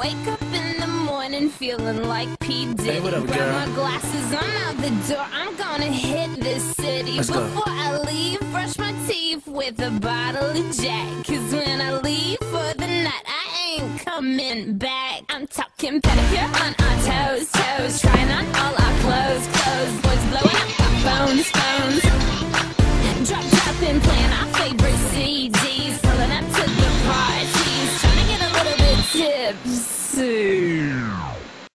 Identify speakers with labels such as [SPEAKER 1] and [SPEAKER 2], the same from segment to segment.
[SPEAKER 1] Wake up in the morning feeling like P. Diddy.
[SPEAKER 2] Hey, what up,
[SPEAKER 1] Grab
[SPEAKER 2] girl?
[SPEAKER 1] my glasses, I'm out the door. I'm gonna hit this city.
[SPEAKER 2] Let's go.
[SPEAKER 1] Before I leave, brush my teeth with a bottle of Jack. Cause when I leave for the night, I ain't coming back. I'm talking pedicure on our toes, toes. Trying on all our clothes, clothes. Boys blowing up our phones, phones. Drop top and playing our favorite CDs. Pulling up to the parties. Trying to get a little bit tipsy.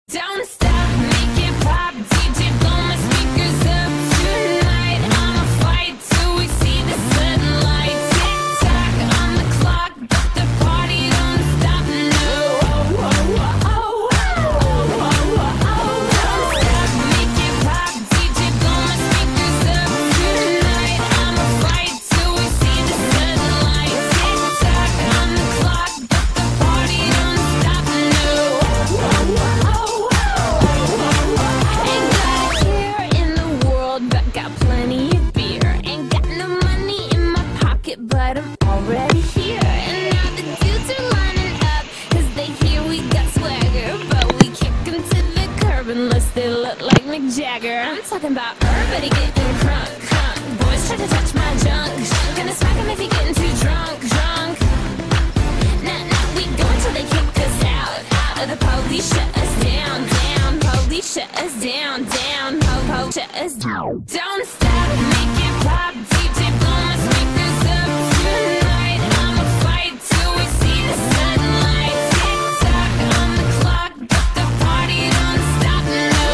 [SPEAKER 1] Don't stop, make it pop. DJ, blow my speakers up tonight. I'ma fight till we see the sunlight. Tick tock on the clock, but the party don't stop. No. Don't stop, make it pop. DJ, blow my speakers up tonight. I'ma fight till we see the sunlight. Tick tock on the clock, but the party don't stop. No. Ain't got a care in the world, but got plenty of beer. Ain't got no money in my pocket, but I'm already here. And now the dudes are lining up, cause they hear we got swagger. But we kick 'em to the curb unless they look like Mick Jagger. I'm talking about everybody getting crunk, crunk. Boys try to touch my junk, junk. Gonna smack 'em if you're getting too drunk, drunk. Nah, we go until they kick us out, out of the police shut us down, down. Police shut us down, down. Po, shut us down. Don't stop, make it pop. DJ, blow my speakers up tonight. I'ma fight till we see the sunlight. Tick tock on the clock, but the party don't stop. No.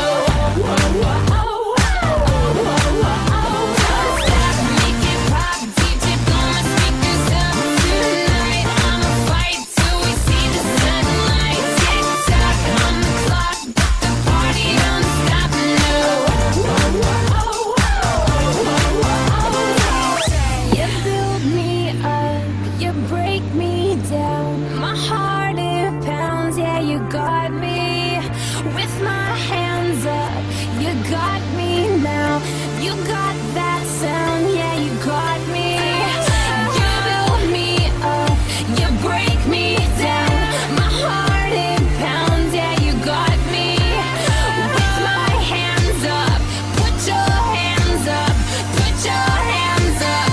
[SPEAKER 1] Don't stop, make it pop. DJ, blow my speakers up tonight. I'ma fight till we see the sunlight. Tick tock on the clock, but the party don't stop. No. You build me up, you break me down. My heart it pounds, yeah, you got me. With my hands up, you got me now. You got that sound, yeah, you got me. You build me up, you break me down. My heart it pounds, yeah, you got me. With my hands up, put your hands up, put your hands up.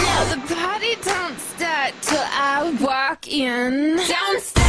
[SPEAKER 1] Now the party don't start till I walk in. Don't stop.